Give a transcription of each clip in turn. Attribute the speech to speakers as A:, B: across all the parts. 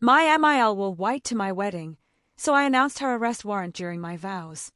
A: My MIL wore white to my wedding, so I announced her arrest warrant during my vows.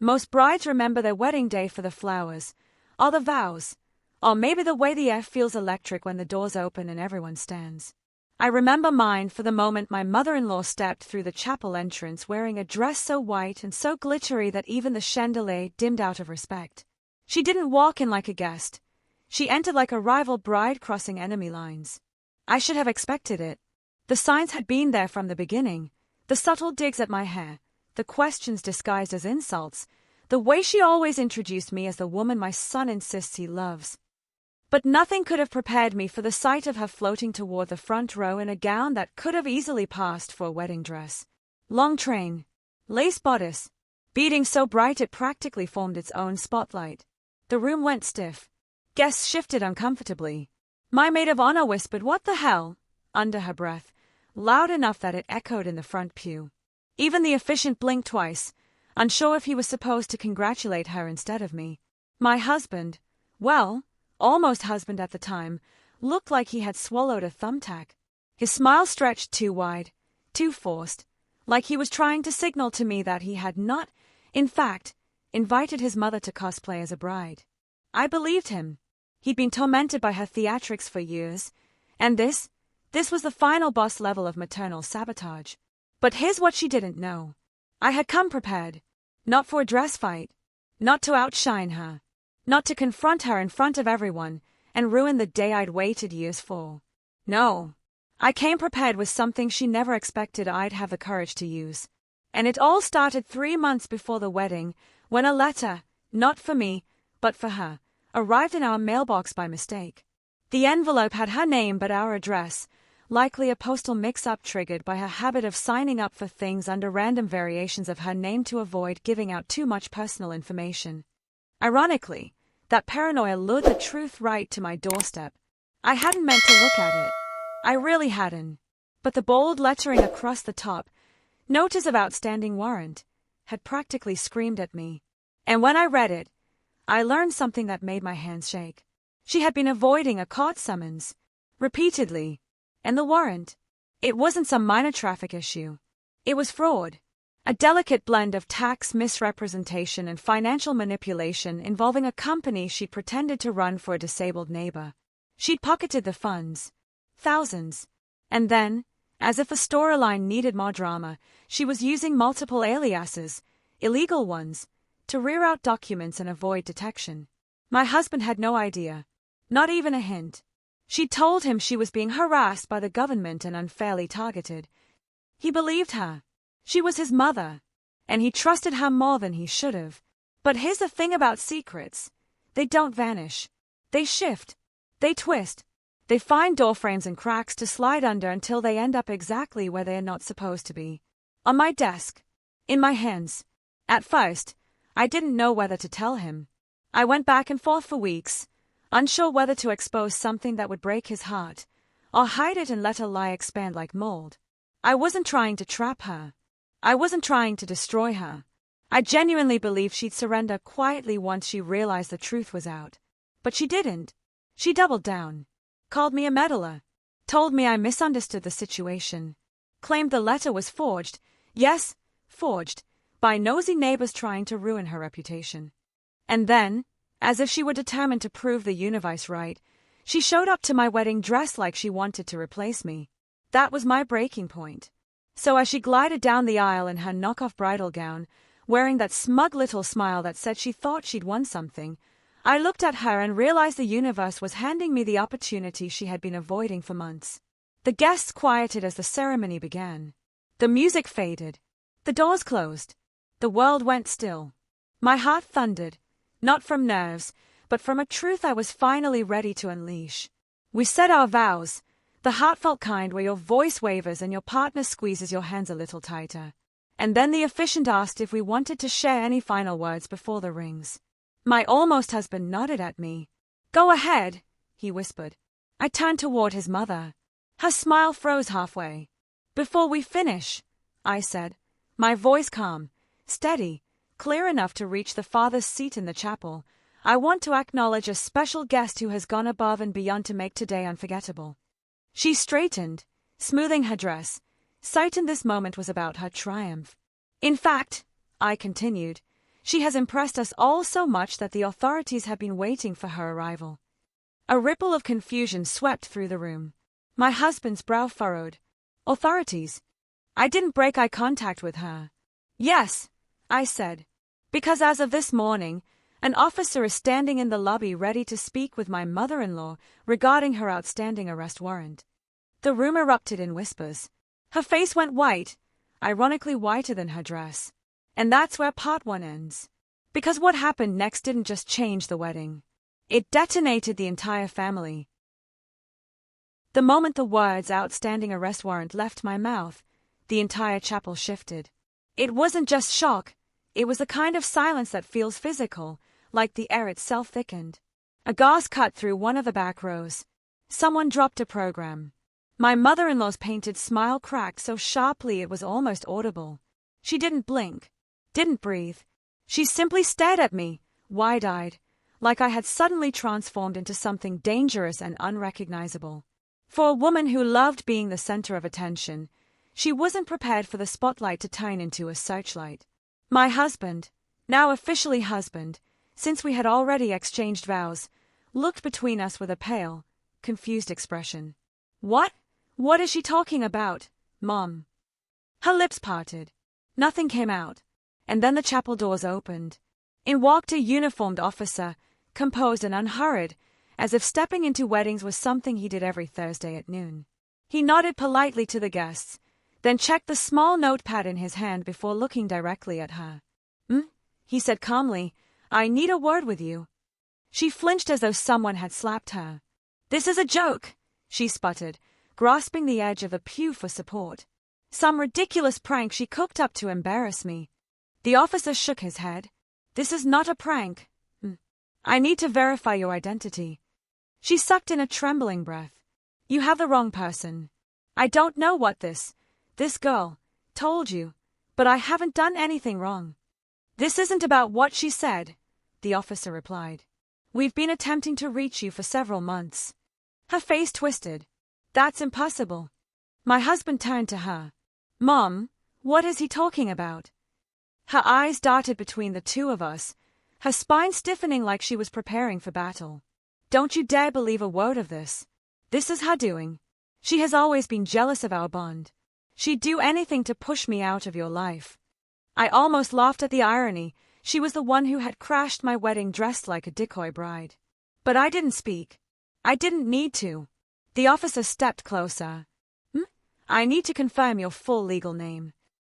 A: Most brides remember their wedding day for the flowers, or the vows, or maybe the way the air feels electric when the doors open and everyone stands. I remember mine for the moment my mother-in-law stepped through the chapel entrance wearing a dress so white and so glittery that even the chandelier dimmed out of respect. She didn't walk in like a guest. She entered like a rival bride crossing enemy lines. I should have expected it. The signs had been there from the beginning. The subtle digs at my hair, the questions disguised as insults, the way she always introduced me as the woman my son insists he loves. But nothing could have prepared me for the sight of her floating toward the front row in a gown that could have easily passed for a wedding dress. Long train, lace bodice, beading so bright it practically formed its own spotlight. The room went stiff. Guests shifted uncomfortably. My maid of honor whispered, "What the hell?" under her breath, loud enough that it echoed in the front pew. Even the officiant blinked twice, unsure if he was supposed to congratulate her instead of me. My husband, well, almost husband at the time, looked like he had swallowed a thumbtack. His smile stretched too wide, too forced, like he was trying to signal to me that he had not, in fact, invited his mother to cosplay as a bride. I believed him. He'd been tormented by her theatrics for years, and this was the final boss level of maternal sabotage. But here's what she didn't know. I had come prepared. Not for a dress fight. Not to outshine her. Not to confront her in front of everyone and ruin the day I'd waited years for. No. I came prepared with something she never expected I'd have the courage to use. And it all started 3 months before the wedding, when a letter, not for me, but for her, arrived in our mailbox by mistake. The envelope had her name but our address, likely a postal mix-up triggered by her habit of signing up for things under random variations of her name to avoid giving out too much personal information. Ironically, that paranoia lured the truth right to my doorstep. I hadn't meant to look at it. I really hadn't. But the bold lettering across the top, "Notice of Outstanding Warrant," had practically screamed at me. And when I read it, I learned something that made my hands shake. She had been avoiding a court summons, repeatedly. And the warrant, it wasn't some minor traffic issue. It was fraud. A delicate blend of tax misrepresentation and financial manipulation involving a company she pretended to run for a disabled neighbor. She'd pocketed the funds, thousands, and then, as if the storyline needed more drama, she was using multiple aliases, illegal ones, to reroute documents and avoid detection. My husband had no idea, not even a hint. She told him she was being harassed by the government and unfairly targeted. He believed her. She was his mother, and he trusted her more than he should have. But here's the thing about secrets. They don't vanish. They shift. They twist. They find doorframes and cracks to slide under until they end up exactly where they are not supposed to be. On my desk. In my hands. At first, I didn't know whether to tell him. I went back and forth for weeks, unsure whether to expose something that would break his heart, or hide it and let a lie expand like mold. I wasn't trying to trap her. I wasn't trying to destroy her. I genuinely believed she'd surrender quietly once she realized the truth was out. But she didn't. She doubled down. Called me a meddler. Told me I misunderstood the situation. Claimed the letter was forged. Yes, forged. By nosy neighbors trying to ruin her reputation. And then, as if she were determined to prove the universe right, she showed up to my wedding dressed like she wanted to replace me. That was my breaking point. So as she glided down the aisle in her knockoff bridal gown, wearing that smug little smile that said she thought she'd won something, I looked at her and realized the universe was handing me the opportunity she had been avoiding for months. The guests quieted as the ceremony began. The music faded. The doors closed. The world went still. My heart thundered. Not from nerves, but from a truth I was finally ready to unleash. We said our vows, the heartfelt kind where your voice wavers and your partner squeezes your hands a little tighter. And then the officiant asked if we wanted to share any final words before the rings. My almost husband nodded at me. "Go ahead," he whispered. I turned toward his mother. Her smile froze halfway. "Before we finish," I said, my voice calm, steady, clear enough to reach the farthest seat in the chapel, "I want to acknowledge a special guest who has gone above and beyond to make today unforgettable." She straightened, smoothing her dress, Sight in this moment was about her triumph. In fact, I continued, she has impressed us all so much that the authorities have been waiting for her arrival. A ripple of confusion swept through the room. My husband's brow furrowed. Authorities? I didn't break eye contact with her. Yes, I said, because as of this morning, an officer is standing in the lobby ready to speak with my mother-in-law regarding her outstanding arrest warrant. The room erupted in whispers. Her face went white, ironically whiter than her dress. And that's where part one ends. Because what happened next didn't just change the wedding. It detonated the entire family. The moment the words "outstanding arrest warrant" left my mouth, the entire chapel shifted. It wasn't just shock, it was the kind of silence that feels physical, like the air itself thickened. A gasp cut through one of the back rows. Someone dropped a program. My mother-in-law's painted smile cracked so sharply it was almost audible. She didn't blink, didn't breathe. She simply stared at me, wide-eyed, like I had suddenly transformed into something dangerous and unrecognizable. For a woman who loved being the center of attention, she wasn't prepared for the spotlight to turn into a searchlight. My husband, now officially husband, since we had already exchanged vows, looked between us with a pale, confused expression. What? What is she talking about, Mom? Her lips parted. Nothing came out. And then the chapel doors opened. In walked a uniformed officer, composed and unhurried, as if stepping into weddings was something he did every Thursday at noon. He nodded politely to the guests, then checked the small notepad in his hand before looking directly at her. He said calmly, "I need a word with you." She flinched as though someone had slapped her. "This is a joke," she sputtered, grasping the edge of the pew for support. "Some ridiculous prank she cooked up to embarrass me." The officer shook his head. "This is not a prank. I need to verify your identity." She sucked in a trembling breath. "You have the wrong person. I don't know what this girl told you, but I haven't done anything wrong." "This isn't about what she said," the officer replied. "We've been attempting to reach you for several months." Her face twisted. "That's impossible." My husband turned to her. "Mom, what is he talking about?" Her eyes darted between the two of us, her spine stiffening like she was preparing for battle. "Don't you dare believe a word of this. This is her doing. She has always been jealous of our bond. She'd do anything to push me out of your life." I almost laughed at the irony. She was the one who had crashed my wedding dressed like a decoy bride. But I didn't speak. I didn't need to. The officer stepped closer. "I need to confirm your full legal name."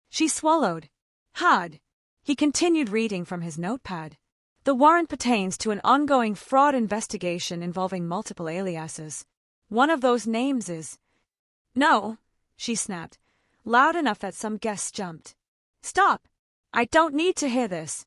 A: She swallowed. Hard. He continued reading from his notepad. "The warrant pertains to an ongoing fraud investigation involving multiple aliases. One of those names is—" "No," she snapped, loud enough that some guests jumped. "Stop! I don't need to hear this."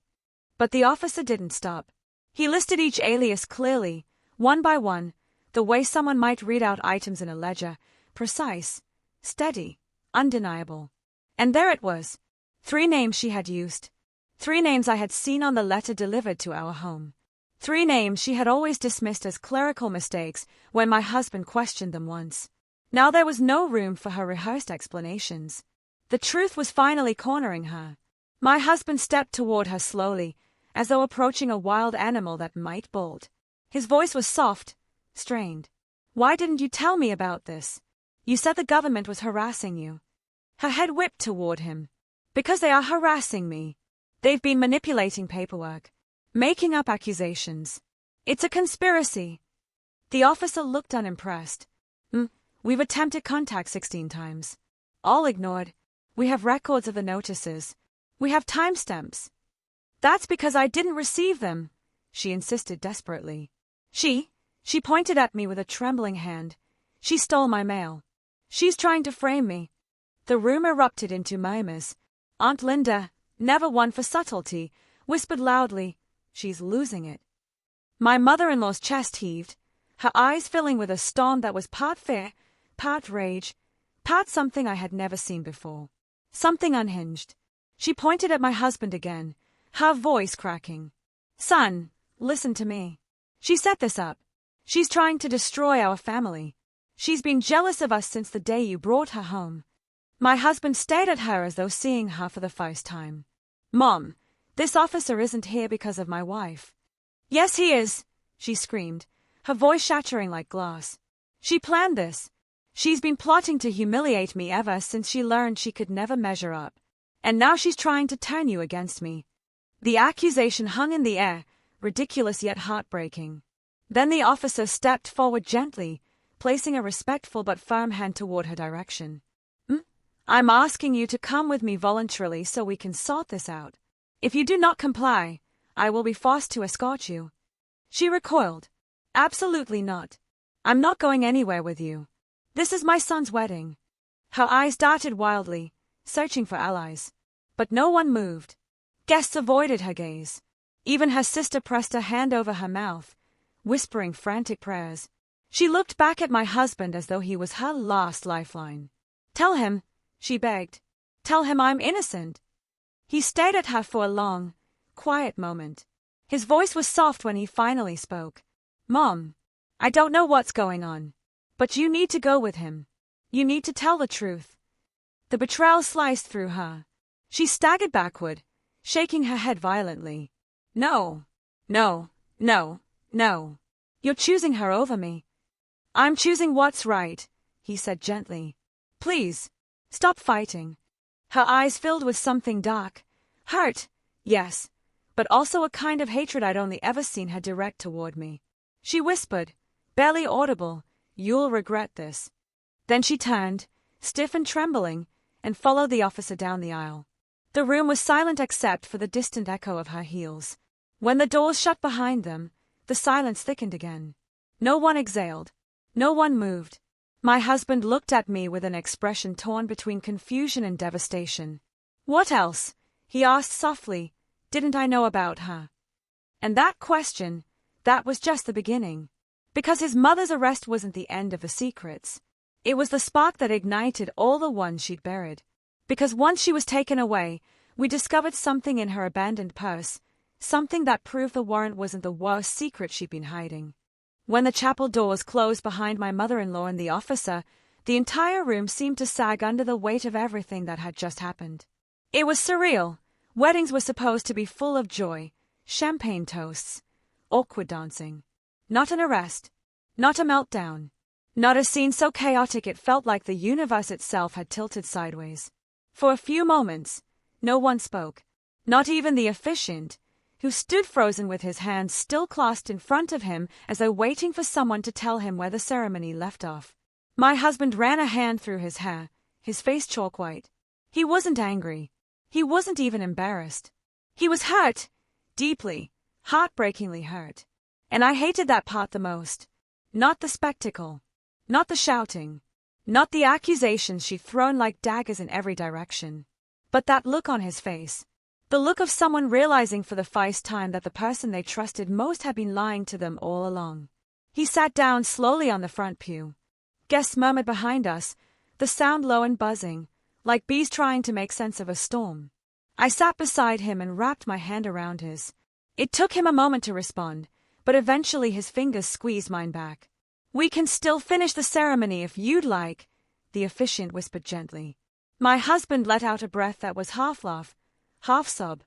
A: But the officer didn't stop. He listed each alias clearly, one by one, the way someone might read out items in a ledger, precise, steady, undeniable. And there it was. 3 names she had used. 3 names I had seen on the letter delivered to our home. 3 names she had always dismissed as clerical mistakes when my husband questioned them once. Now there was no room for her rehearsed explanations. The truth was finally cornering her. My husband stepped toward her slowly, as though approaching a wild animal that might bolt. His voice was soft, strained. "Why didn't you tell me about this? You said the government was harassing you." Her head whipped toward him. "Because they are harassing me. They've been manipulating paperwork, making up accusations. It's a conspiracy." The officer looked unimpressed. "We've attempted contact 16 times. All ignored. We have records of the notices. We have timestamps." "That's because I didn't receive them," she insisted desperately. She pointed at me with a trembling hand. "She stole my mail. She's trying to frame me." The room erupted into murmurs. Aunt Linda, never one for subtlety, whispered loudly, "She's losing it." My mother-in-law's chest heaved, her eyes filling with a storm that was part fear, part rage, part something I had never seen before. Something unhinged. She pointed at my husband again, her voice cracking. "Son, listen to me. She set this up. She's trying to destroy our family. She's been jealous of us since the day you brought her home." My husband stared at her as though seeing her for the first time. Mom, this officer isn't here because of my wife. Yes, he is, she screamed, her voice shattering like glass. She planned this. She's been plotting to humiliate me ever since she learned she could never measure up. And now she's trying to turn you against me. The accusation hung in the air, ridiculous yet heartbreaking. Then the officer stepped forward gently, placing a respectful but firm hand toward her direction. I'm asking you to come with me voluntarily so we can sort this out. If you do not comply, I will be forced to escort you. She recoiled. Absolutely not. I'm not going anywhere with you. This is my son's wedding. Her eyes darted wildly, searching for allies. But no one moved. Guests avoided her gaze. Even her sister pressed a hand over her mouth, whispering frantic prayers. She looked back at my husband as though he was her last lifeline. Tell him, she begged. Tell him I'm innocent. He stared at her for a long, quiet moment. His voice was soft when he finally spoke. Mom, I don't know what's going on, but you need to go with him. You need to tell the truth. The betrayal sliced through her. She staggered backward, shaking her head violently. No, no, no, no. You're choosing her over me. I'm choosing what's right, he said gently. Please, stop fighting. Her eyes filled with something dark. Hurt, yes, but also a kind of hatred I'd only ever seen her direct toward me. She whispered, barely audible, "You'll regret this." Then she turned, stiff and trembling, and followed the officer down the aisle. The room was silent except for the distant echo of her heels. When the doors shut behind them, the silence thickened again. No one exhaled. No one moved. My husband looked at me with an expression torn between confusion and devastation. What else? He asked softly. Didn't I know about her? And that question, that was just the beginning. Because his mother's arrest wasn't the end of the secrets. It was the spark that ignited all the ones she'd buried. Because once she was taken away, we discovered something in her abandoned purse, something that proved the warrant wasn't the worst secret she'd been hiding. When the chapel doors closed behind my mother-in-law and the officer, the entire room seemed to sag under the weight of everything that had just happened. It was surreal. Weddings were supposed to be full of joy, champagne toasts, awkward dancing. Not an arrest. Not a meltdown. Not a scene so chaotic it felt like the universe itself had tilted sideways. For a few moments, no one spoke. Not even the officiant, who stood frozen with his hands still clasped in front of him as though waiting for someone to tell him where the ceremony left off. My husband ran a hand through his hair, his face chalk white. He wasn't angry. He wasn't even embarrassed. He was hurt. Deeply, heartbreakingly hurt. And I hated that part the most. Not the spectacle. Not the shouting. Not the accusations she'd thrown like daggers in every direction. But that look on his face. The look of someone realizing for the first time that the person they trusted most had been lying to them all along. He sat down slowly on the front pew. Guests murmured behind us, the sound low and buzzing, like bees trying to make sense of a storm. I sat beside him and wrapped my hand around his. It took him a moment to respond, but eventually his fingers squeezed mine back. "We can still finish the ceremony if you'd like," the officiant whispered gently. My husband let out a breath that was half laugh, half sob.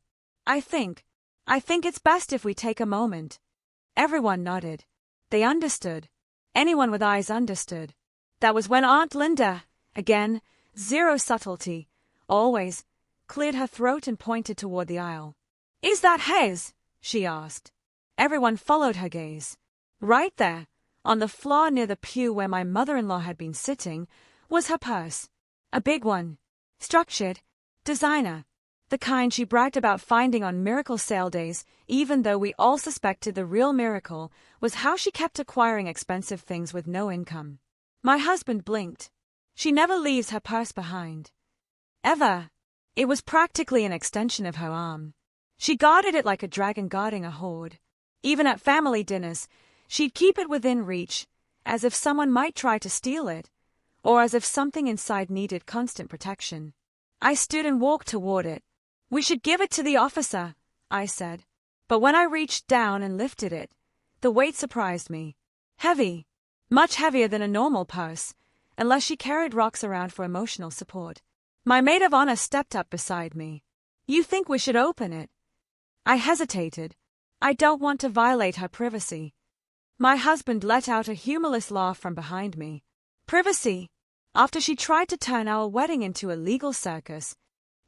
A: I think it's best if we take a moment." Everyone nodded. They understood. Anyone with eyes understood. That was when Aunt Linda, again, zero subtlety, always, cleared her throat and pointed toward the aisle. "Is that his?" she asked. Everyone followed her gaze. Right there, on the floor near the pew where my mother-in-law had been sitting, was her purse. A big one. Structured. Designer. The kind she bragged about finding on miracle sale days, even though we all suspected the real miracle was how she kept acquiring expensive things with no income. My husband blinked. She never leaves her purse behind. Ever. It was practically an extension of her arm. She guarded it like a dragon guarding a hoard. Even at family dinners, she'd keep it within reach, as if someone might try to steal it, or as if something inside needed constant protection. I stood and walked toward it. "We should give it to the officer," I said. But when I reached down and lifted it, the weight surprised me. Heavy. Much heavier than a normal purse, unless she carried rocks around for emotional support. My maid of honor stepped up beside me. You think we should open it? I hesitated. I don't want to violate her privacy. My husband let out a humorless laugh from behind me. Privacy? After she tried to turn our wedding into a legal circus.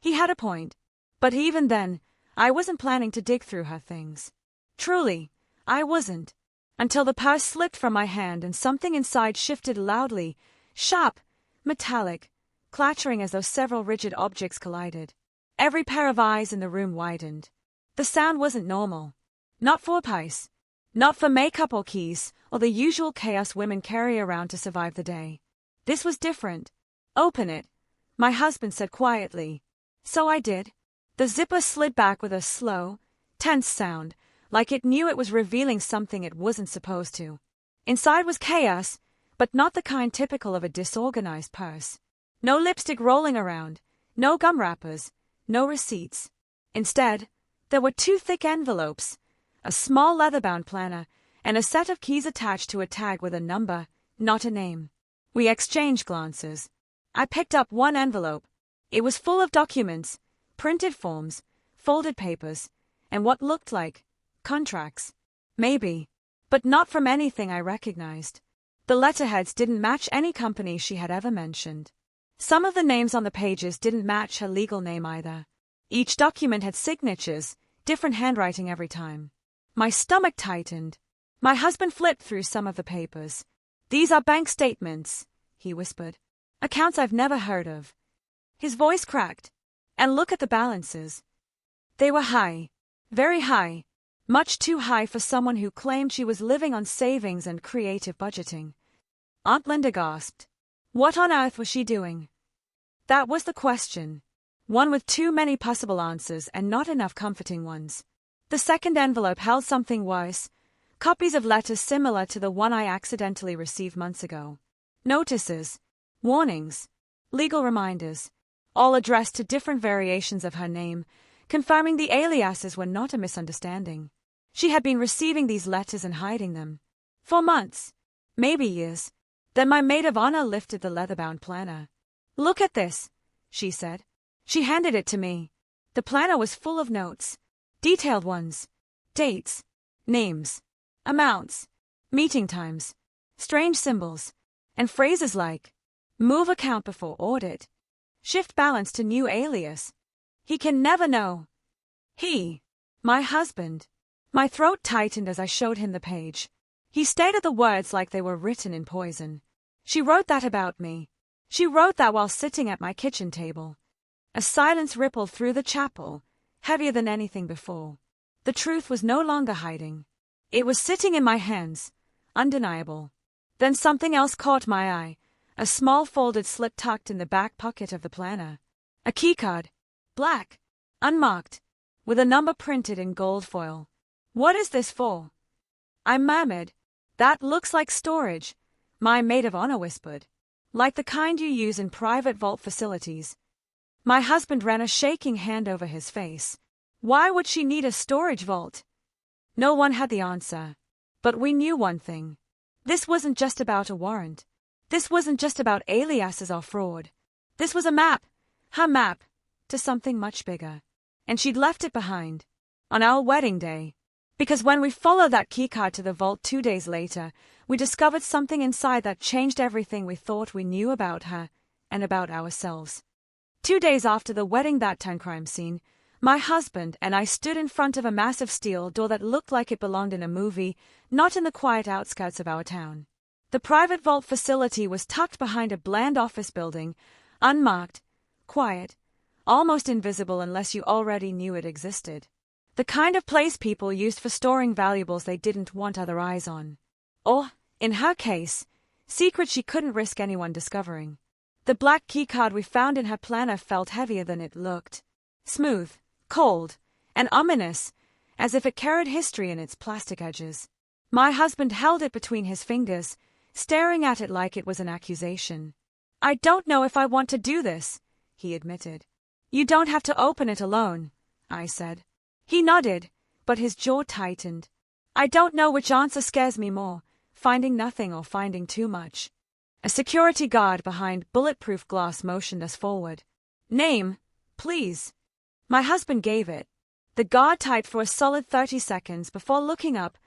A: He had a point. But even then, I wasn't planning to dig through her things. Truly, I wasn't. Until the purse slipped from my hand and something inside shifted loudly, sharp, metallic, clattering as though several rigid objects collided. Every pair of eyes in the room widened. The sound wasn't normal. Not for a piece. Not for makeup or keys, or the usual chaos women carry around to survive the day. This was different. Open it, my husband said quietly. So I did. The zipper slid back with a slow, tense sound, like it knew it was revealing something it wasn't supposed to. Inside was chaos, but not the kind typical of a disorganized purse. No lipstick rolling around, no gum wrappers, no receipts. Instead, there were 2 thick envelopes, a small leather-bound planner, and a set of keys attached to a tag with a number, not a name. We exchanged glances. I picked up one envelope. It was full of documents, printed forms, folded papers, and what looked like contracts. Maybe. But not from anything I recognized. The letterheads didn't match any company she had ever mentioned. Some of the names on the pages didn't match her legal name either. Each document had signatures, different handwriting every time. My stomach tightened. My husband flipped through some of the papers. These are bank statements, he whispered. Accounts I've never heard of. His voice cracked. And look at the balances. They were high. Very high. Much too high for someone who claimed she was living on savings and creative budgeting. Aunt Linda gasped. What on earth was she doing? That was the question. One with too many possible answers and not enough comforting ones. The second envelope held something worse. Copies of letters similar to the one I accidentally received months ago. Notices, warnings, legal reminders, all addressed to different variations of her name, confirming the aliases were not a misunderstanding. She had been receiving these letters and hiding them. For months, maybe years. Then my maid of honor lifted the leather-bound planner. Look at this, she said. She handed it to me. The planner was full of notes. Detailed ones. Dates. Names. Amounts. Meeting times. Strange symbols. And phrases like, move account before audit. Shift balance to new alias. He can never know. He. My husband. My throat tightened as I showed him the page. He stated the words like they were written in poison. She wrote that about me. She wrote that while sitting at my kitchen table. A silence rippled through the chapel, heavier than anything before. The truth was no longer hiding. It was sitting in my hands, undeniable. Then something else caught my eye, a small folded slip tucked in the back pocket of the planner. A keycard, black, unmarked, with a number printed in gold foil. What is this for? I murmured. That looks like storage, my maid of honor whispered. Like the kind you use in private vault facilities. My husband ran a shaking hand over his face. Why would she need a storage vault? No one had the answer. But we knew one thing. This wasn't just about a warrant. This wasn't just about aliases or fraud. This was a map, her map, to something much bigger. And she'd left it behind. On our wedding day. Because when we followed that keycard to the vault 2 days later, we discovered something inside that changed everything we thought we knew about her and about ourselves. 2 days after the wedding that crime scene, my husband and I stood in front of a massive steel door that looked like it belonged in a movie, not in the quiet outskirts of our town. The private vault facility was tucked behind a bland office building, unmarked, quiet, almost invisible unless you already knew it existed. The kind of place people used for storing valuables they didn't want other eyes on. Or, in her case, secrets she couldn't risk anyone discovering. The black keycard we found in her planner felt heavier than it looked. Smooth, cold, and ominous, as if it carried history in its plastic edges. My husband held it between his fingers, staring at it like it was an accusation. I don't know if I want to do this, he admitted. You don't have to open it alone, I said. He nodded, but his jaw tightened. I don't know which answer scares me more, finding nothing or finding too much. A security guard behind bulletproof glass motioned us forward. Name, please. My husband gave it. The guard typed for a solid 30 seconds before looking up,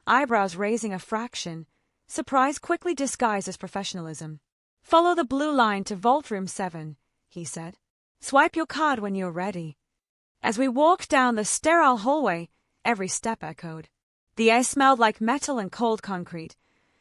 A: eyebrows raising a fraction, surprise quickly disguised as professionalism. Follow the blue line to Vault Room 7, he said. Swipe your card when you're ready. As we walked down the sterile hallway, every step echoed. The air smelled like metal and cold concrete,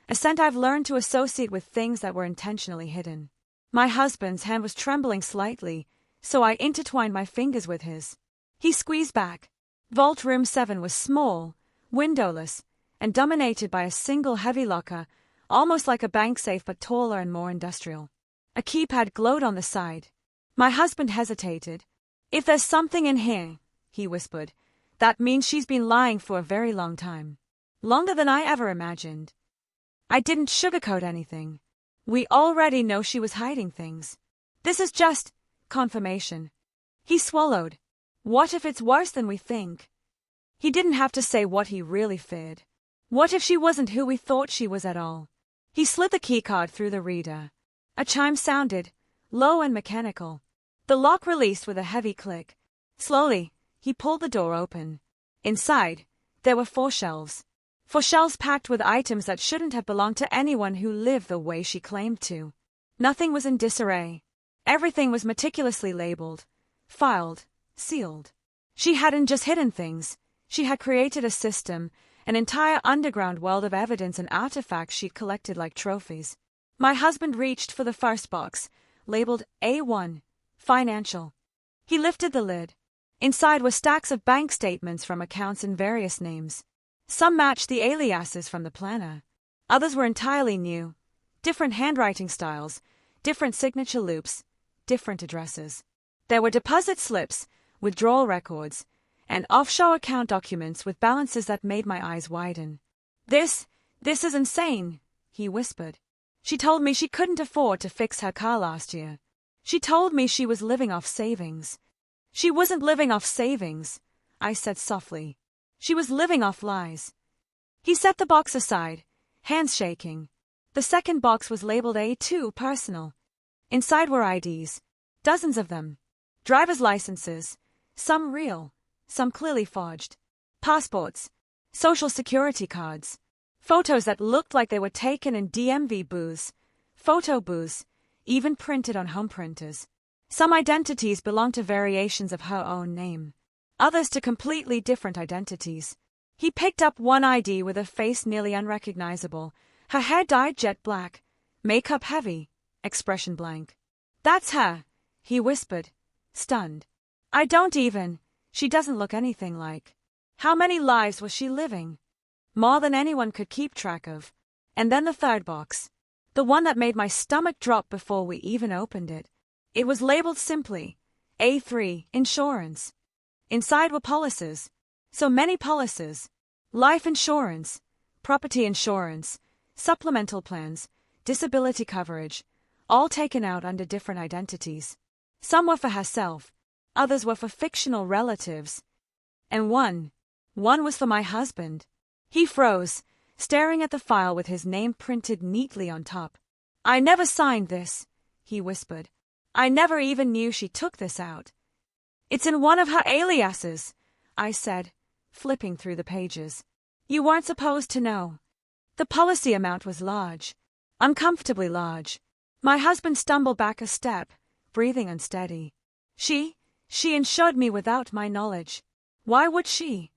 A: a scent I've learned to associate with things that were intentionally hidden. My husband's hand was trembling slightly, so I intertwined my fingers with his. He squeezed back. Vault Room 7 was small, windowless, and dominated by a single heavy locker, almost like a bank safe but taller and more industrial. A keypad glowed on the side. My husband hesitated. If there's something in here, he whispered, that means she's been lying for a very long time. Longer than I ever imagined. I didn't sugarcoat anything. We already know she was hiding things. This is just confirmation. He swallowed. What if it's worse than we think? He didn't have to say what he really feared. What if she wasn't who we thought she was at all? He slid the keycard through the reader. A chime sounded, low and mechanical. The lock released with a heavy click. Slowly, he pulled the door open. Inside, there were 4 shelves. 4 shelves packed with items that shouldn't have belonged to anyone who lived the way she claimed to. Nothing was in disarray. Everything was meticulously labeled, filed, sealed. She hadn't just hidden things. She had created a system, an entire underground world of evidence and artifacts she'd collected like trophies. My husband reached for the first box, labeled A1, Financial. He lifted the lid. Inside were stacks of bank statements from accounts in various names. Some matched the aliases from the planner. Others were entirely new. Different handwriting styles, different signature loops, different addresses. There were deposit slips, withdrawal records, and offshore account documents with balances that made my eyes widen. This is insane, he whispered. She told me she couldn't afford to fix her car last year. She told me she was living off savings. She wasn't living off savings, I said softly. She was living off lies. He set the box aside, hands shaking. The second box was labeled A2 Personal. Inside were IDs, dozens of them. Driver's licenses, some real, some clearly forged. Passports, social security cards. Photos that looked like they were taken in DMV booths, photo booths, even printed on home printers. Some identities belonged to variations of her own name, others to completely different identities. He picked up one ID with a face nearly unrecognizable, her hair dyed jet black, makeup heavy, expression blank. That's her, he whispered, stunned. I don't even, she doesn't look anything like. How many lives was she living? More than anyone could keep track of. And then the third box. The one that made my stomach drop before we even opened it. It was labeled simply, A3, Insurance. Inside were policies. So many policies. Life insurance, property insurance, supplemental plans, disability coverage, all taken out under different identities. Some were for herself, others were for fictional relatives. And one was for my husband. He froze, staring at the file with his name printed neatly on top. I never signed this, he whispered. I never even knew she took this out. It's in one of her aliases, I said, flipping through the pages. You weren't supposed to know. The policy amount was large, uncomfortably large. My husband stumbled back a step, breathing unsteady. She insured me without my knowledge. Why would she?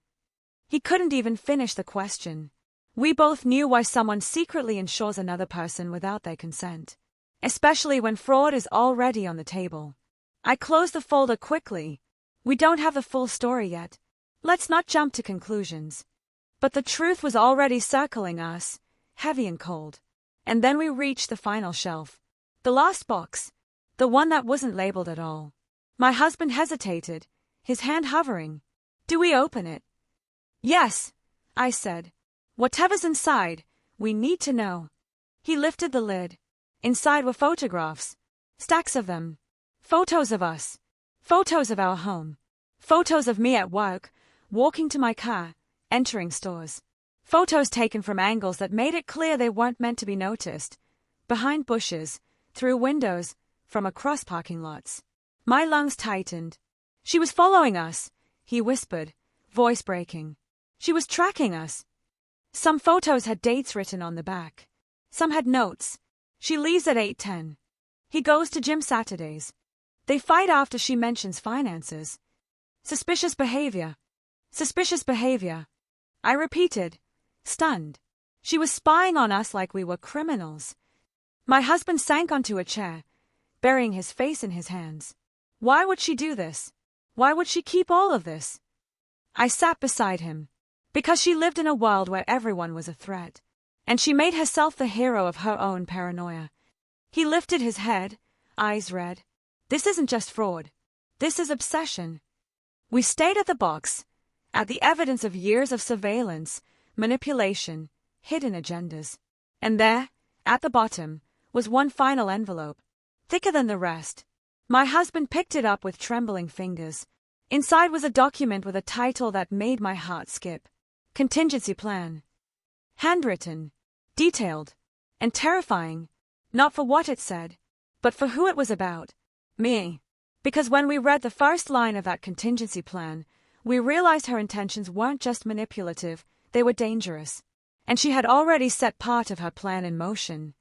A: He couldn't even finish the question. We both knew why someone secretly insures another person without their consent, especially when fraud is already on the table. I closed the folder quickly. We don't have the full story yet. Let's not jump to conclusions. But the truth was already circling us, heavy and cold. And then we reached the final shelf. The last box. The one that wasn't labeled at all. My husband hesitated, his hand hovering. Do we open it? Yes, I said. Whatever's inside, we need to know. He lifted the lid. Inside were photographs. Stacks of them. Photos of us. Photos of our home. Photos of me at work, walking to my car, entering stores. Photos taken from angles that made it clear they weren't meant to be noticed. Behind bushes, through windows, from across parking lots. My lungs tightened. She was following us, he whispered, voice breaking. She was tracking us. Some photos had dates written on the back. Some had notes. She leaves at 8:10. He goes to gym Saturdays. They fight after she mentions finances. Suspicious behavior. Suspicious behavior. I repeated, stunned. She was spying on us like we were criminals. My husband sank onto a chair, burying his face in his hands. Why would she do this? Why would she keep all of this? I sat beside him. Because she lived in a world where everyone was a threat. And she made herself the hero of her own paranoia. He lifted his head, eyes red. This isn't just fraud. This is obsession. We stayed at the box, at the evidence of years of surveillance, manipulation, hidden agendas. And there, at the bottom, was one final envelope, thicker than the rest. My husband picked it up with trembling fingers. Inside was a document with a title that made my heart skip. Contingency plan. Handwritten, detailed, and terrifying, not for what it said, but for who it was about. Me. Because when we read the first line of that contingency plan, we realized her intentions weren't just manipulative, they were dangerous. And she had already set part of her plan in motion.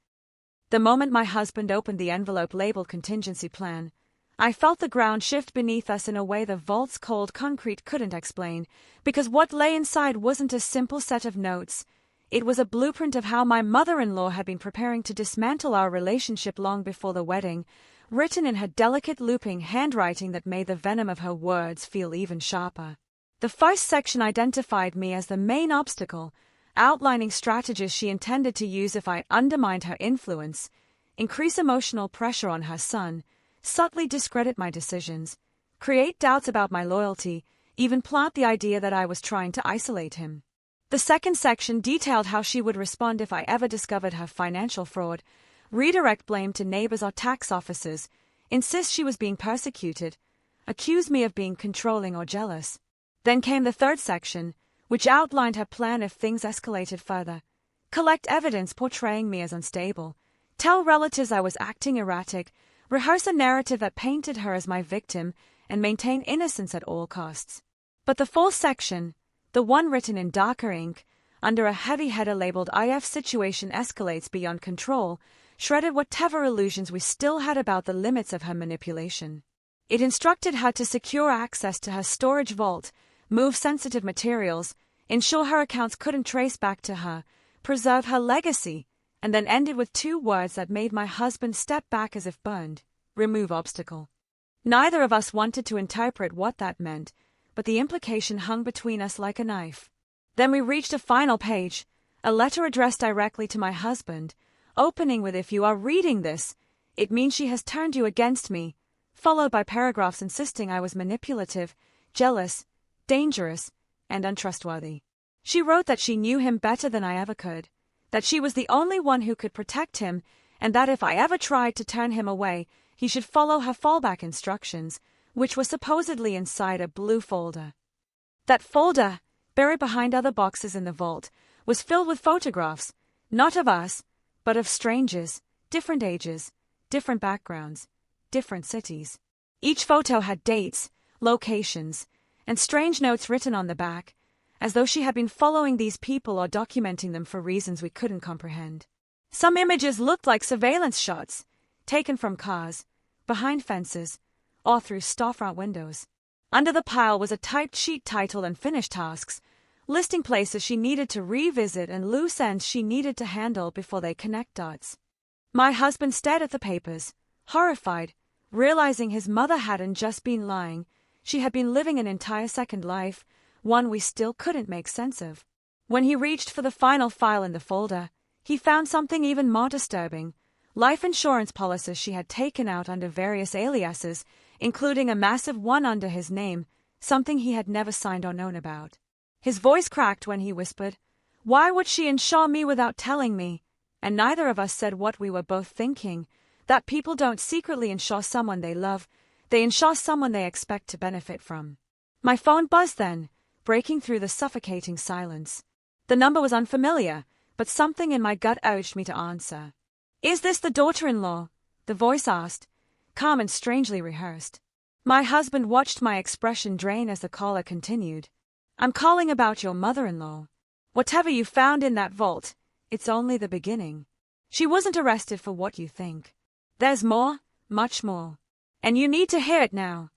A: The moment my husband opened the envelope labeled contingency plan, I felt the ground shift beneath us in a way the vault's cold concrete couldn't explain, because what lay inside wasn't a simple set of notes. It was a blueprint of how my mother-in-law had been preparing to dismantle our relationship long before the wedding, written in her delicate looping handwriting that made the venom of her words feel even sharper. The first section identified me as the main obstacle, outlining strategies she intended to use if I undermined her influence, increase emotional pressure on her son, subtly discredit my decisions, create doubts about my loyalty, even plant the idea that I was trying to isolate him. The second section detailed how she would respond if I ever discovered her financial fraud, redirect blame to neighbors or tax officers, insist she was being persecuted, accuse me of being controlling or jealous. Then came the third section, which outlined her plan if things escalated further. Collect evidence portraying me as unstable, tell relatives I was acting erratic, rehearse a narrative that painted her as my victim, and maintain innocence at all costs. But the fourth section, the one written in darker ink, under a heavy header labeled "IF situation escalates beyond control," shredded whatever illusions we still had about the limits of her manipulation. It instructed her to secure access to her storage vault, move sensitive materials, ensure her accounts couldn't trace back to her, preserve her legacy, and then ended with two words that made my husband step back as if burned: remove obstacle. Neither of us wanted to interpret what that meant, but the implication hung between us like a knife. Then we reached a final page, a letter addressed directly to my husband, opening with "If you are reading this, it means she has turned you against me," followed by paragraphs insisting I was manipulative, jealous, dangerous, and untrustworthy. She wrote that she knew him better than I ever could, that she was the only one who could protect him, and that if I ever tried to turn him away, he should follow her fallback instructions, which were supposedly inside a blue folder. That folder, buried behind other boxes in the vault, was filled with photographs, not of us, but of strangers, different ages, different backgrounds, different cities. Each photo had dates, locations, and strange notes written on the back, as though she had been following these people or documenting them for reasons we couldn't comprehend. Some images looked like surveillance shots, taken from cars, behind fences, or through storefront windows. Under the pile was a typed sheet titled "Unfinished Tasks," listing places she needed to revisit and loose ends she needed to handle before they connect dots. My husband stared at the papers, horrified, realizing his mother hadn't just been lying, she had been living an entire second life, one we still couldn't make sense of. When he reached for the final file in the folder, he found something even more disturbing: life insurance policies she had taken out under various aliases, including a massive one under his name, something he had never signed or known about. His voice cracked when he whispered, "Why would she insure me without telling me?" And neither of us said what we were both thinking, that people don't secretly insure someone they love, they insure someone they expect to benefit from. My phone buzzed then, breaking through the suffocating silence. The number was unfamiliar, but something in my gut urged me to answer. "Is this the daughter-in-law?" the voice asked, calm and strangely rehearsed. My husband watched my expression drain as the caller continued. I'm calling about your mother-in-law. Whatever you found in that vault, it's only the beginning. She wasn't arrested for what you think. There's more, much more. And you need to hear it now.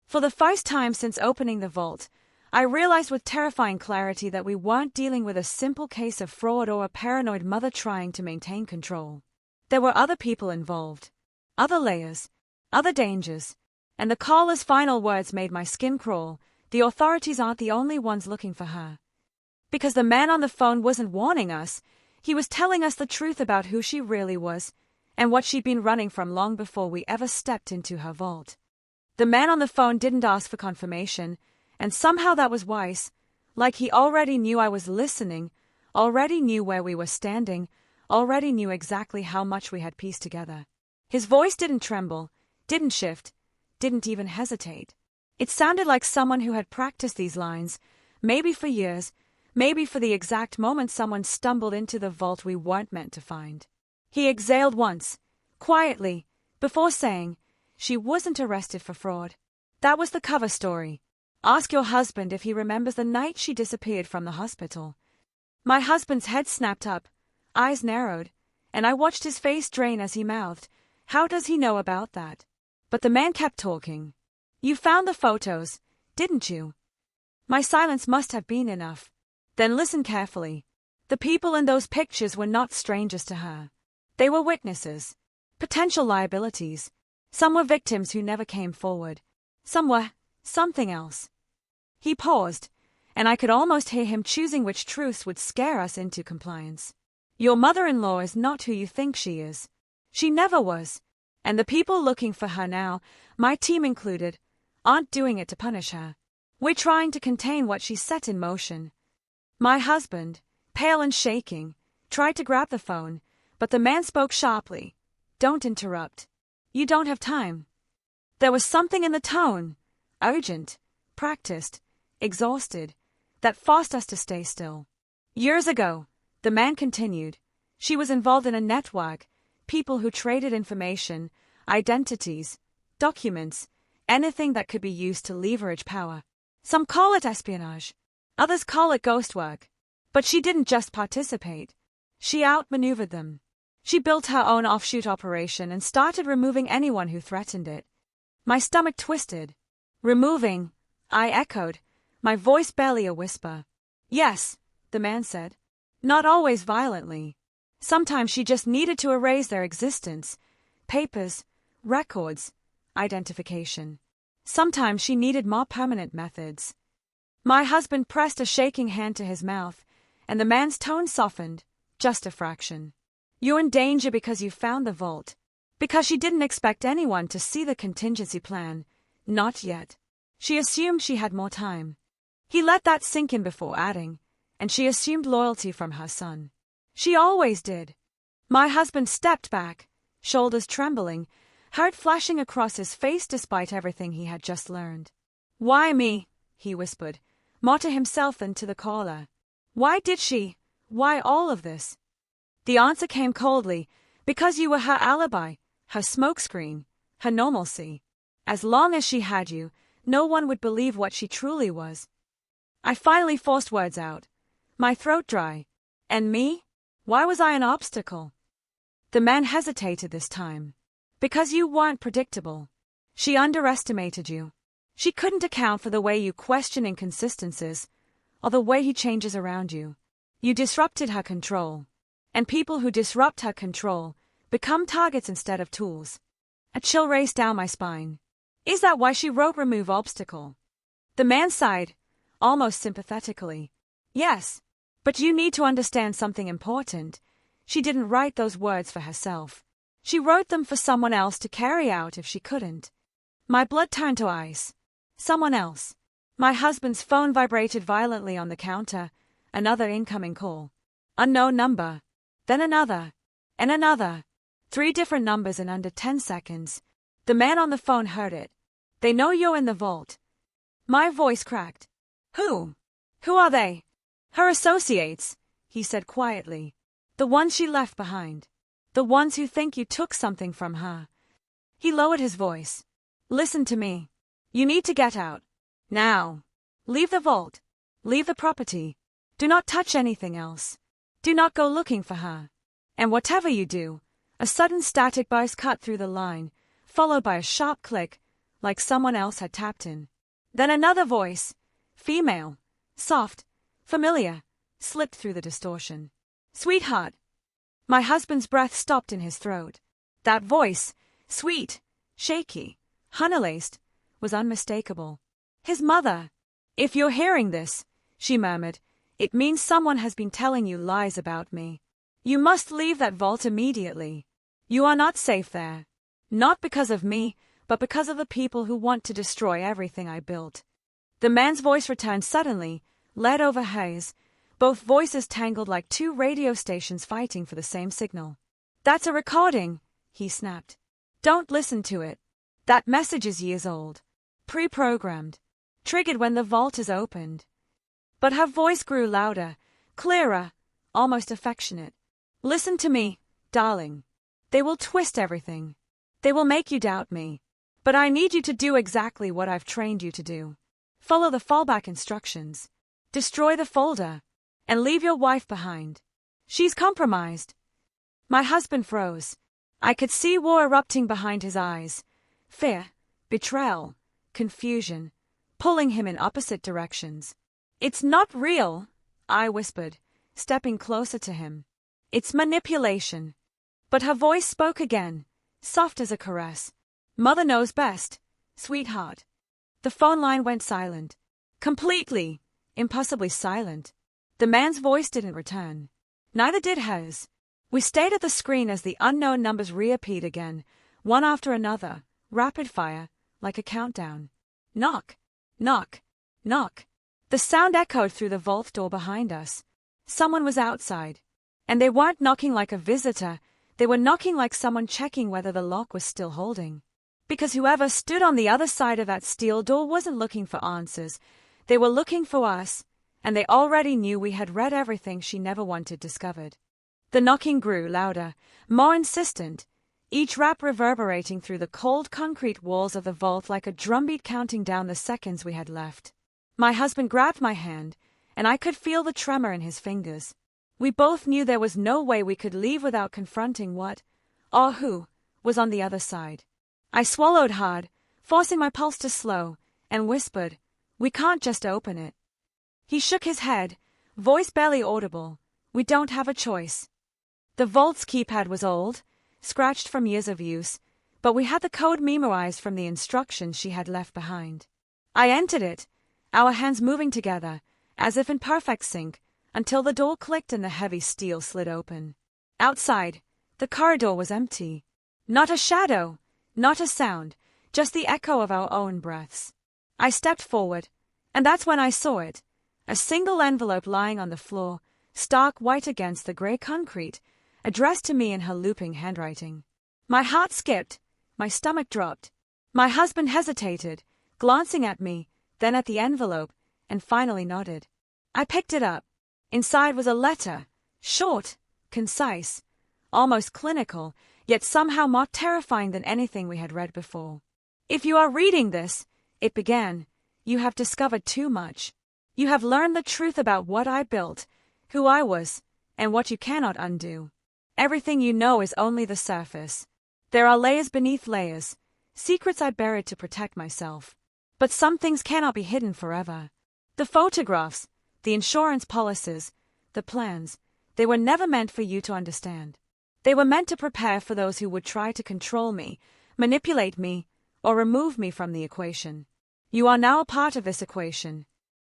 A: For the first time since opening the vault, I realized with terrifying clarity that we weren't dealing with a simple case of fraud or a paranoid mother trying to maintain control. There were other people involved. Other layers. Other dangers. And the caller's final words made my skin crawl. The authorities aren't the only ones looking for her. Because the man on the phone wasn't warning us, he was telling us the truth about who she really was, and what she'd been running from long before we ever stepped into her vault. The man on the phone didn't ask for confirmation, and somehow that was wise, like he already knew I was listening, already knew where we were standing, already knew exactly how much we had pieced together. His voice didn't tremble, didn't shift, didn't even hesitate. It sounded like someone who had practiced these lines, maybe for years, maybe for the exact moment someone stumbled into the vault we weren't meant to find. He exhaled once, quietly, before saying, "She wasn't arrested for fraud. That was the cover story. Ask your husband if he remembers the night she disappeared from the hospital." My husband's head snapped up, eyes narrowed, and I watched his face drain as he mouthed, "How does he know about that?" But the man kept talking. "You found the photos, didn't you?" My silence must have been enough. Then listen carefully. The people in those pictures were not strangers to her. They were witnesses. Potential liabilities. Some were victims who never came forward. Some were something else. He paused, and I could almost hear him choosing which truths would scare us into compliance. Your mother-in-law is not who you think she is. She never was. And the people looking for her now, my team included, aren't doing it to punish her. We're trying to contain what she set in motion. My husband, pale and shaking, tried to grab the phone, but the man spoke sharply. "Don't interrupt. You don't have time." There was something in the tone, urgent, practiced, exhausted, that forced us to stay still. "Years ago," the man continued, "she was involved in a network, people who traded information, identities, documents, anything that could be used to leverage power. Some call it espionage. Others call it ghost work. But she didn't just participate. She outmaneuvered them. She built her own offshoot operation and started removing anyone who threatened it." My stomach twisted. "Removing," I echoed, my voice barely a whisper. "Yes," the man said. "Not always violently. Sometimes she just needed to erase their existence. Papers, records, identification. Sometimes she needed more permanent methods." My husband pressed a shaking hand to his mouth, and the man's tone softened, just a fraction. "You're in danger because you found the vault. Because she didn't expect anyone to see the contingency plan. Not yet. She assumed she had more time." He let that sink in before adding, "And she assumed loyalty from her son. She always did." My husband stepped back, shoulders trembling, heart flashing across his face despite everything he had just learned. "Why me?" he whispered, more to himself than to the caller. "Why did she? Why all of this?" The answer came coldly, "Because you were her alibi, her smokescreen, her normalcy. As long as she had you, no one would believe what she truly was." I finally forced words out, my throat dry. "And me? Why was I an obstacle?" The man hesitated this time. "Because you weren't predictable. She underestimated you. She couldn't account for the way you question inconsistencies, or the way he changes around you. You disrupted her control. And people who disrupt her control become targets instead of tools." A chill raced down my spine. "Is that why she wrote 'remove obstacle'?" The man sighed, almost sympathetically. "Yes. But you need to understand something important. She didn't write those words for herself. She wrote them for someone else to carry out if she couldn't." My blood turned to ice. Someone else. My husband's phone vibrated violently on the counter. Another incoming call. Unknown number. Then another. And another. 3 different numbers in under 10 seconds. The man on the phone heard it. "They know you're in the vault." My voice cracked. "Who? Who are they?" "Her associates," he said quietly. "The ones she left behind. The ones who think you took something from her." He lowered his voice. "Listen to me. You need to get out. Now. Leave the vault. Leave the property. Do not touch anything else. Do not go looking for her. And whatever you do, a sudden static burst cut through the line, followed by a sharp click, like someone else had tapped in. Then another voice, female, soft, familiar, slipped through the distortion. Sweetheart. My husband's breath stopped in his throat. That voice, sweet, shaky, honey-laced, was unmistakable. His mother. If you're hearing this, she murmured, it means someone has been telling you lies about me. You must leave that vault immediately. You are not safe there. Not because of me, but because of the people who want to destroy everything I built. The man's voice returned suddenly, lead over haze, both voices tangled like two radio stations fighting for the same signal. That's a recording, he snapped. Don't listen to it. That message is years old. Pre-programmed. Triggered when the vault is opened. But her voice grew louder, clearer, almost affectionate. Listen to me, darling. They will twist everything. They will make you doubt me. But I need you to do exactly what I've trained you to do. Follow the fallback instructions. Destroy the folder. And leave your wife behind. She's compromised. My husband froze. I could see war erupting behind his eyes. Fear, betrayal, confusion, pulling him in opposite directions. It's not real, I whispered, stepping closer to him. It's manipulation. But her voice spoke again, soft as a caress. Mother knows best, sweetheart. The phone line went silent. Completely, impossibly silent. The man's voice didn't return. Neither did hers. We stayed at the screen as the unknown numbers reappeared again, one after another, rapid fire, like a countdown. Knock, knock, knock. The sound echoed through the vault door behind us. Someone was outside. And they weren't knocking like a visitor, they were knocking like someone checking whether the lock was still holding. Because whoever stood on the other side of that steel door wasn't looking for answers. They were looking for us, and they already knew we had read everything she never wanted discovered. The knocking grew louder, more insistent, each rap reverberating through the cold concrete walls of the vault like a drumbeat counting down the seconds we had left. My husband grabbed my hand, and I could feel the tremor in his fingers. We both knew there was no way we could leave without confronting what, or who, was on the other side. I swallowed hard, forcing my pulse to slow, and whispered, "We can't just open it." He shook his head, voice barely audible. "We don't have a choice." The vault's keypad was old, scratched from years of use, but we had the code memorized from the instructions she had left behind. I entered it, our hands moving together, as if in perfect sync, until the door clicked and the heavy steel slid open. Outside, the corridor was empty. Not a shadow, not a sound, just the echo of our own breaths. I stepped forward, and that's when I saw it, a single envelope lying on the floor, stark white against the grey concrete, addressed to me in her looping handwriting. My heart skipped, my stomach dropped. My husband hesitated, glancing at me, then at the envelope, and finally nodded. I picked it up. Inside was a letter, short, concise, almost clinical, yet somehow more terrifying than anything we had read before. "If you are reading this," it began, "you have discovered too much. You have learned the truth about what I built, who I was, and what you cannot undo. Everything you know is only the surface. There are layers beneath layers, secrets I buried to protect myself. But some things cannot be hidden forever. The photographs, the insurance policies, the plans, they were never meant for you to understand. They were meant to prepare for those who would try to control me, manipulate me, or remove me from the equation. You are now a part of this equation."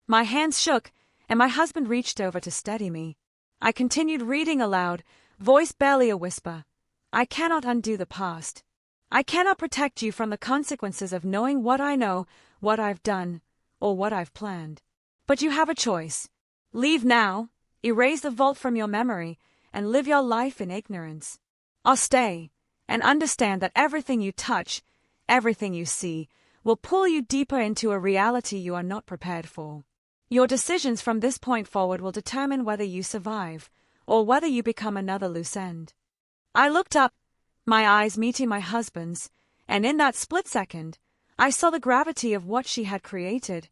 A: My hands shook, and my husband reached over to steady me. I continued reading aloud, voice barely a whisper. "I cannot undo the past. I cannot protect you from the consequences of knowing what I know, what I've done, or what I've planned. But you have a choice. Leave now, erase the vault from your memory, and live your life in ignorance. Or stay, and understand that everything you touch, everything you see, will pull you deeper into a reality you are not prepared for. Your decisions from this point forward will determine whether you survive, or whether you become another loose end." I looked up, my eyes meeting my husband's, and in that split second, I saw the gravity of what she had created,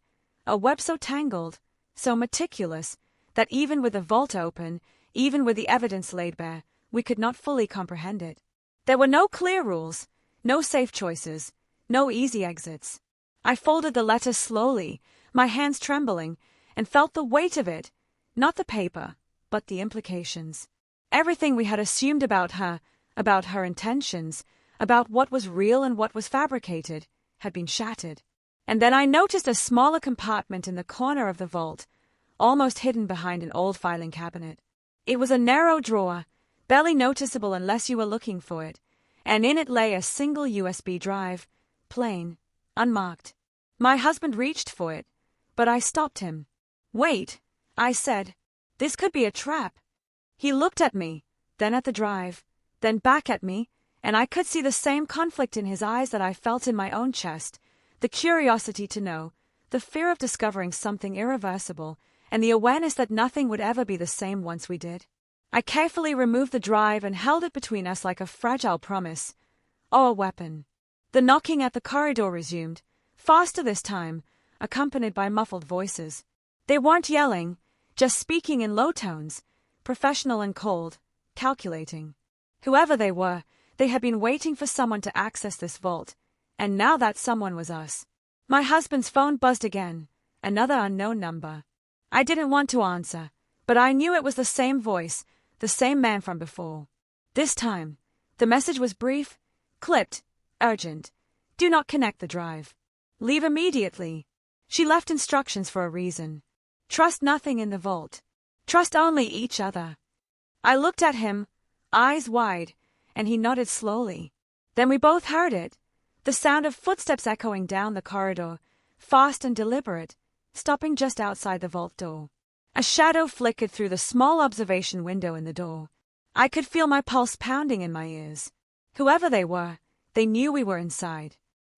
A: a web so tangled, so meticulous, that even with the vault open, even with the evidence laid bare, we could not fully comprehend it. There were no clear rules, no safe choices, no easy exits. I folded the letter slowly, my hands trembling, and felt the weight of it, not the paper, but the implications. Everything we had assumed about her intentions, about what was real and what was fabricated, had been shattered. And then I noticed a smaller compartment in the corner of the vault, almost hidden behind an old filing cabinet. It was a narrow drawer, barely noticeable unless you were looking for it, and in it lay a single USB drive, plain, unmarked. My husband reached for it, but I stopped him. "Wait," I said. "This could be a trap." He looked at me, then at the drive, then back at me, and I could see the same conflict in his eyes that I felt in my own chest, the curiosity to know, the fear of discovering something irreversible, and the awareness that nothing would ever be the same once we did. I carefully removed the drive and held it between us like a fragile promise, or a weapon. The knocking at the corridor resumed, faster this time, accompanied by muffled voices. They weren't yelling, just speaking in low tones, professional and cold, calculating. Whoever they were, they had been waiting for someone to access this vault, and now that someone was us. My husband's phone buzzed again, another unknown number. I didn't want to answer, but I knew it was the same voice, the same man from before. This time, the message was brief, clipped, urgent. "Do not connect the drive. Leave immediately." She left instructions for a reason. Trust nothing in the vault. Trust only each other. I looked at him, eyes wide, and he nodded slowly. Then we both heard it, the sound of footsteps echoing down the corridor, fast and deliberate, stopping just outside the vault door. A shadow flickered through the small observation window in the door. I could feel my pulse pounding in my ears. Whoever they were, they knew we were inside.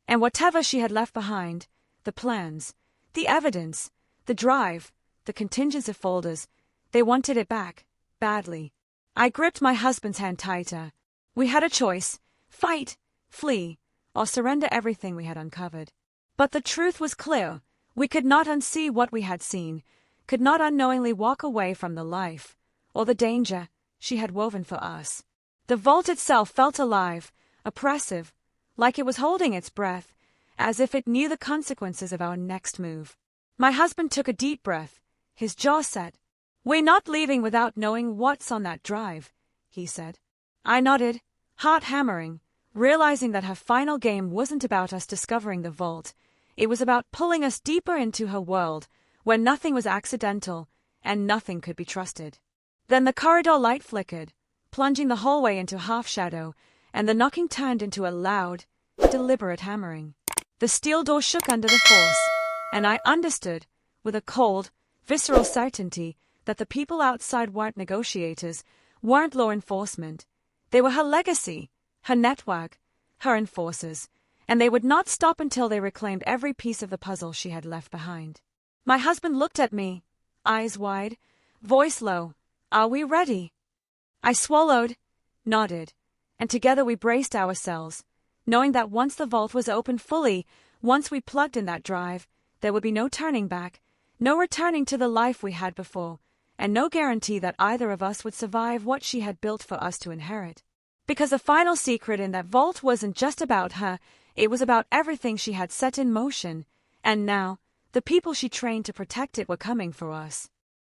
A: And whatever she had left behind, the plans, the evidence, the drive, the contingents of folders, they wanted it back, badly. I gripped my husband's hand tighter. We had a choice: fight, flee, or surrender everything we had uncovered. But the truth was clear. We could not unsee what we had seen, could not unknowingly walk away from the life, or the danger, she had woven for us. The vault itself felt alive, oppressive, like it was holding its breath, as if it knew the consequences of our next move. My husband took a deep breath, his jaw set. "We're not leaving without knowing what's on that drive," he said. I nodded, heart hammering, realizing that her final game wasn't about us discovering the vault. It was about pulling us deeper into her world, where nothing was accidental and nothing could be trusted. Then the corridor light flickered, plunging the hallway into half-shadow, and the knocking turned into a loud, deliberate hammering. The steel door shook under the force, and I understood, with a cold, visceral certainty, that the people outside weren't negotiators, weren't law enforcement. They were her legacy, her network, her enforcers, and they would not stop until they reclaimed every piece of the puzzle she had left behind. My husband looked at me, eyes wide, voice low. "Are we ready?" I swallowed, nodded, and together we braced ourselves, knowing that once the vault was open fully, once we plugged in that drive, there would be no turning back, no returning to the life we had before, and no guarantee that either of us would survive what she had built for us to inherit. Because the final secret in that vault wasn't just about her, it was about everything she had set in motion, and now, the people she trained to protect it were coming for us.